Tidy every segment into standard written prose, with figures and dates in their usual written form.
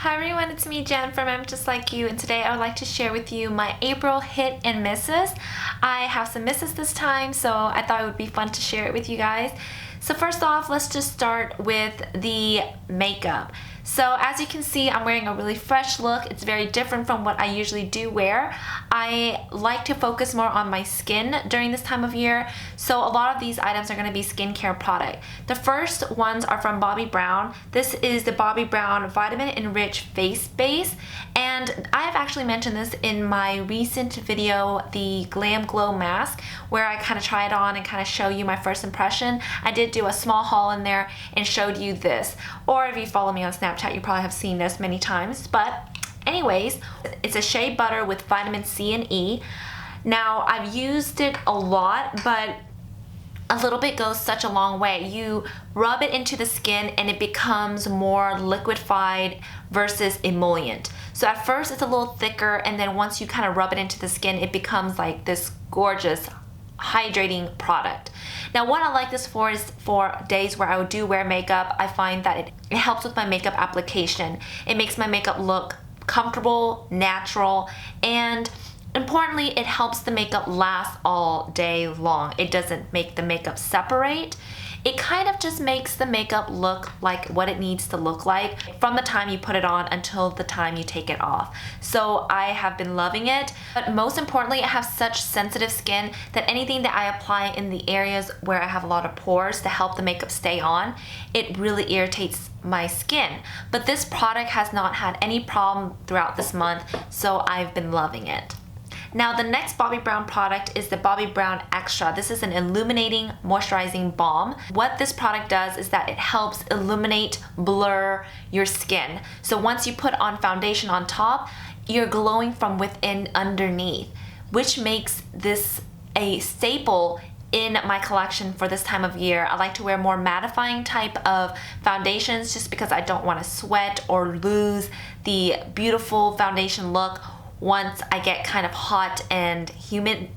Hi everyone, it's me Jen from EmJustLikeYou, and today I would like to share with you my April hit and misses. I have some misses this time, so I thought it would be fun to share it with you guys. So first off, let's just start with the makeup. So as you can see, I'm wearing a really fresh look. It's very different from what I usually do wear. I like to focus more on my skin during this time of year, so a lot of these items are going to be skincare product. The first ones are from Bobbi Brown. This is the Bobbi Brown Vitamin Enriched Face Base, and I have actually mentioned this in my recent video, the GlamGlow mask, where I kind of try it on and kind of show you my first impression. I did do a small haul in there and showed you this, or if you follow me on Snapchat, you probably have seen this many times. But anyways, it's a shea butter with vitamin C and E. Now I've used it a lot, but a little bit goes such a long way. You rub it into the skin and it becomes more liquefied versus emollient. So at first it's a little thicker, and then once you kind of rub it into the skin, it becomes like this gorgeous hydrating product. Now what I like this for is for days where I do wear makeup. I find that it helps with my makeup application. It makes my makeup look comfortable, natural, and importantly, it helps the makeup last all day long. It doesn't make the makeup separate. It kind of just makes the makeup look like what it needs to look like from the time you put it on until the time you take it off. So I have been loving it, but most importantly, I have such sensitive skin that anything that I apply in the areas where I have a lot of pores to help the makeup stay on, it really irritates my skin. But this product has not had any problem throughout this month, so I've been loving it. Now the next Bobbi Brown product is the Bobbi Brown Extra. This is an illuminating moisturizing balm. What this product does is that it helps illuminate, blur your skin. So once you put on foundation on top, you're glowing from within underneath, which makes this a staple in my collection for this time of year. I like to wear more mattifying type of foundations just because I don't want to sweat or lose the beautiful foundation look once I get kind of hot and humid.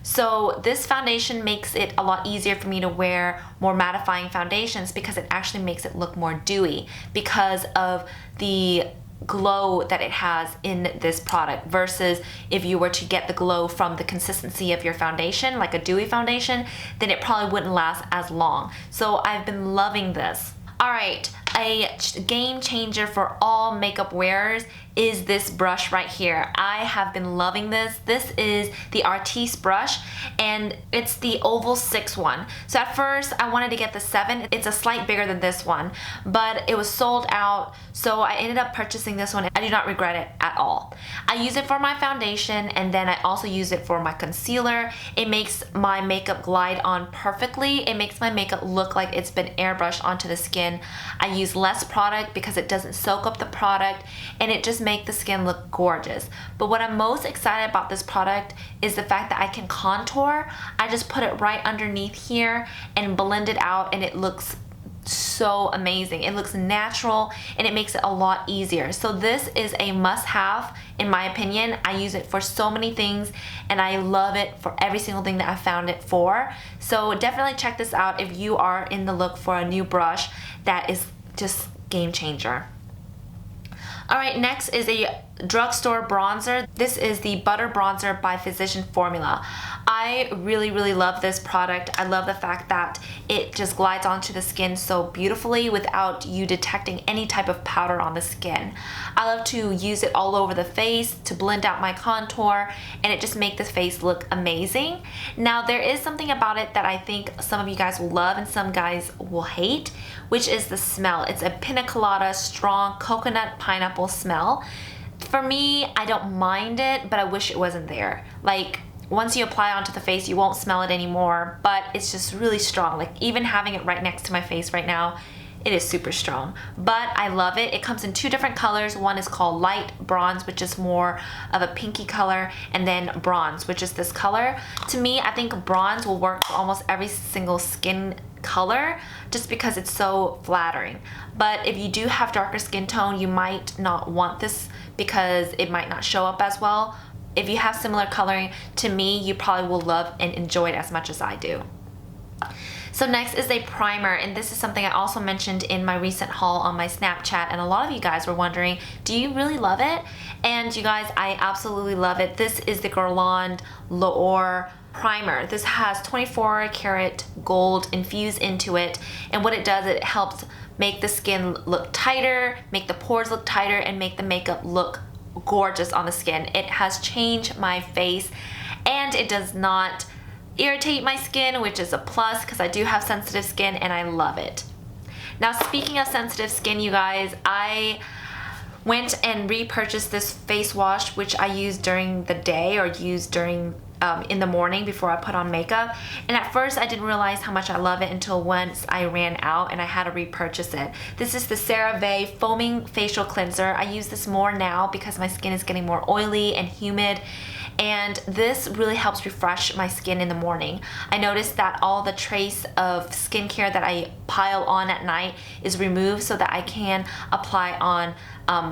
So this foundation makes it a lot easier for me to wear more mattifying foundations because it actually makes it look more dewy because of the glow that it has in this product, versus if you were to get the glow from the consistency of your foundation, like a dewy foundation, then it probably wouldn't last as long. So I've been loving this. Alright, a game changer for all makeup wearers is this brush right here. I have been loving this. This is the Artis brush, and it's the oval 6 one. So at first I wanted to get the 7. It's a slight bigger than this one, but it was sold out, so I ended up purchasing this one. I do not regret it at all. I use it for my foundation, and then I also use it for my concealer. It makes my makeup glide on perfectly. It makes my makeup look like it's been airbrushed onto the skin. I use less product because it doesn't soak up the product, and it just makes the skin look gorgeous. But what I'm most excited about this product is the fact that I can contour. I just put it right underneath here and blend it out, and it looks so amazing. It looks natural, and it makes it a lot easier. So this is a must-have in my opinion. I use it for so many things, and I love it for every single thing that I found it for. So definitely check this out if you are in the look for a new brush that is just game changer. Alright, next is a drugstore bronzer. This is the Butter Bronzer by Physician Formula. I really love this product. I love the fact that it just glides onto the skin so beautifully without you detecting any type of powder on the skin. I love to use it all over the face to blend out my contour, and it just makes the face look amazing. Now there is something about it that I think some of you guys will love and some guys will hate, which is the smell. It's a pina colada strong coconut pineapple smell. For me, I don't mind it, but I wish it wasn't there. Like, once you apply onto the face, you won't smell it anymore, but it's just really strong. Like, even having it right next to my face right now, it is super strong. But I love it. It comes in 2 different colors. One is called light bronze, which is more of a pinky color, and then bronze, which is this color. To me, I think bronze will work for almost every single skin color just because it's so flattering. But if you do have darker skin tone, you might not want this because it might not show up as well. If you have similar coloring to me, you probably will love and enjoy it as much as I do. So next is a primer, and this is something I also mentioned in my recent haul on my Snapchat, and a lot of you guys were wondering, do you really love it? And you guys, I absolutely love it. This is the Guerlain L'Or primer. This has 24 karat gold infused into it, and what it does, it helps make the skin look tighter, make the pores look tighter, and make the makeup look gorgeous on the skin. It has changed my face, and it does not irritate my skin, which is a plus because I do have sensitive skin and I love it. Now, speaking of sensitive skin, you guys, I went and repurchased this face wash, which I use during the day or use during in the morning before I put on makeup. And at first I didn't realize how much I love it until once I ran out and I had to repurchase it. This is the CeraVe Foaming Facial Cleanser. I use this more now because my skin is getting more oily and humid, and this really helps refresh my skin in the morning. I noticed that all the trace of skincare that I pile on at night is removed so that I can apply on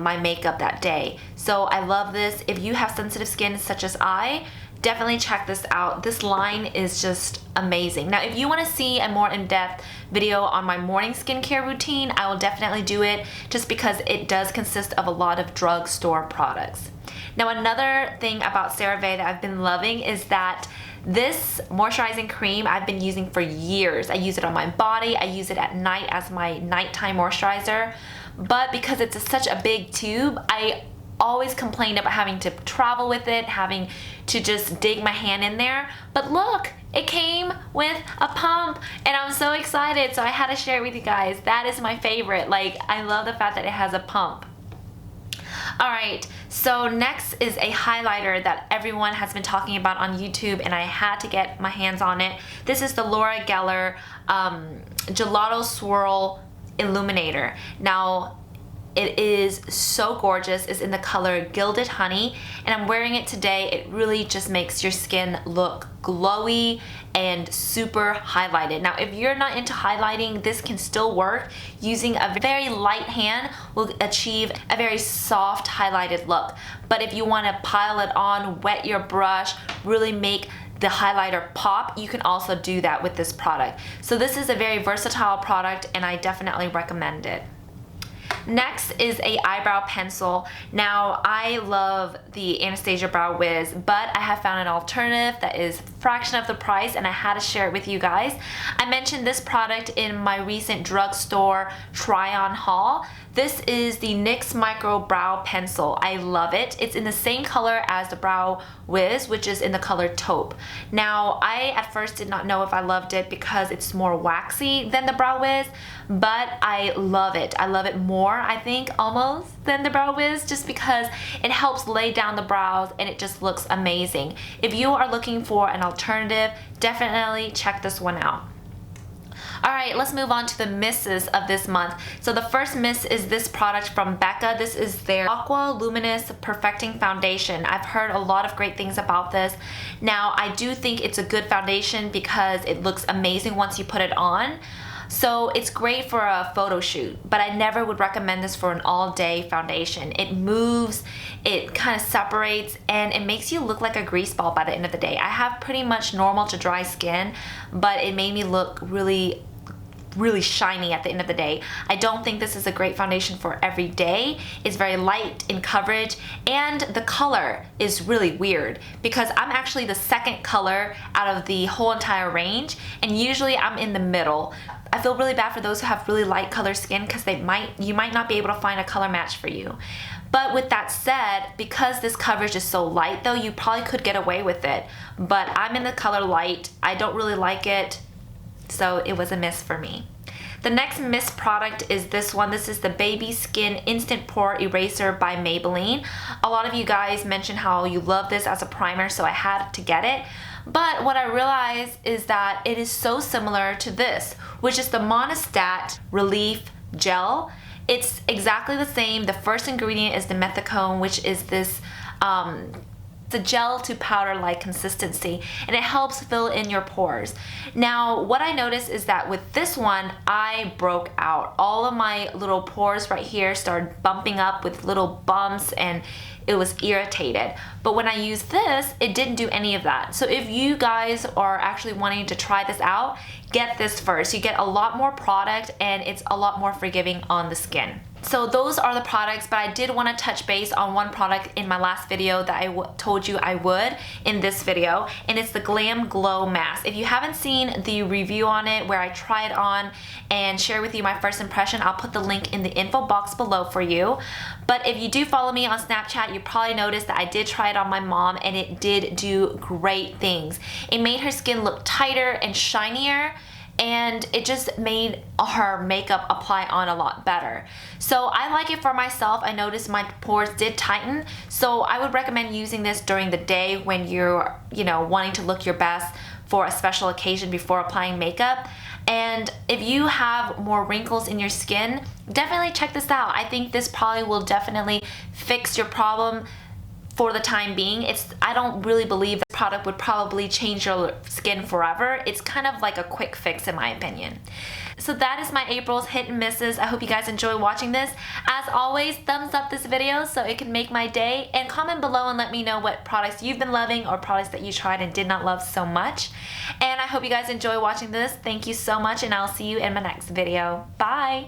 my makeup that day. So I love this. If you have sensitive skin such as I, definitely check this out. This line is just amazing. Now, if you want to see a more in-depth video on my morning skincare routine, I will definitely do it just because it does consist of a lot of drugstore products. Now, another thing about CeraVe that I've been loving is that this moisturizing cream I've been using for years. I use it on my body. I use it at night as my nighttime moisturizer. But because it's such a big tube, I always complained about having to travel with it, having to just dig my hand in there. But look, it came with a pump and I'm so excited, so I had to share it with you guys. That is my favorite. Like, I love the fact that it has a pump. Alright, so next is a highlighter that everyone has been talking about on YouTube and I had to get my hands on it. This is the Laura Geller Gelato Swirl Illuminator. Now, it is so gorgeous. It's in the color Gilded Honey, and I'm wearing it today. It really just makes your skin look glowy and super highlighted. Now, if you're not into highlighting, this can still work. Using a very light hand will achieve a very soft highlighted look. But if you want to pile it on, wet your brush, really make the highlighter pop, you can also do that with this product. So this is a very versatile product and I definitely recommend it. Next is a eyebrow pencil. Now, I love the Anastasia Brow Wiz, but I have found an alternative that is a fraction of the price and I had to share it with you guys. I mentioned this product in my recent drugstore try-on haul. This is the NYX Micro Brow Pencil. I love it. It's in the same color as the Brow Wiz, which is in the color Taupe. Now, I at first did not know if I loved it because it's more waxy than the Brow Wiz, but I love it. I love it more, I think, almost than the Brow Wiz, just because it helps lay down the brows and it just looks amazing. If you are looking for an alternative, definitely check this one out. Alright, let's move on to the misses of this month. So the first miss is this product from Becca. This is their Aqua Luminous Perfecting Foundation. I've heard a lot of great things about this. Now, I do think it's a good foundation because it looks amazing once you put it on. So it's great for a photo shoot, but I never would recommend this for an all-day foundation. It moves, it kind of separates, and it makes you look like a grease ball by the end of the day. I have pretty much normal to dry skin, but it made me look really shiny at the end of the day. I don't think this is a great foundation for every day. It's very light in coverage, and the color is really weird because I'm actually the second color out of the whole entire range, and usually I'm in the middle. I feel really bad for those who have really light color skin because you might not be able to find a color match for you. But with that said, because this coverage is so light though, you probably could get away with it. But I'm in the color light. I don't really like it, so it was a miss for me. The next miss product is this one. This is the Baby Skin Instant Pore Eraser by Maybelline. A lot of you guys mentioned how you love this as a primer, so I had to get it. But what I realized is that it is so similar to this, which is the Monistat Relief Gel. It's exactly the same. The first ingredient is the methicone, which is this It's a gel to powder like consistency, and it helps fill in your pores. Now, what I noticed is that with this one, I broke out. All of my little pores right here started bumping up with little bumps, and it was irritated. But when I used this, it didn't do any of that. So if you guys are actually wanting to try this out, get this first. You get a lot more product, and it's a lot more forgiving on the skin. So those are the products, but I did want to touch base on one product in my last video that I told you I would in this video, and it's the GlamGlow mask. If you haven't seen the review on it where I try it on and share with you my first impression, I'll put the link in the info box below for you. But if you do follow me on Snapchat, you probably noticed that I did try it on my mom, and it did do great things. It made her skin look tighter and shinier, and it just made her makeup apply on a lot better. So I like it for myself. I noticed my pores did tighten, so I would recommend using this during the day when you're, wanting to look your best for a special occasion before applying makeup. And if you have more wrinkles in your skin, definitely check this out. I think this probably will definitely fix your problem for the time being. I don't really believe this product would probably change your skin forever. It's kind of like a quick fix in my opinion. So that is my April's hit and misses. I hope you guys enjoy watching this. As always, thumbs up this video so it can make my day, and comment below and let me know what products you've been loving or products that you tried and did not love so much. And I hope you guys enjoy watching this. Thank you so much, and I'll see you in my next video. Bye!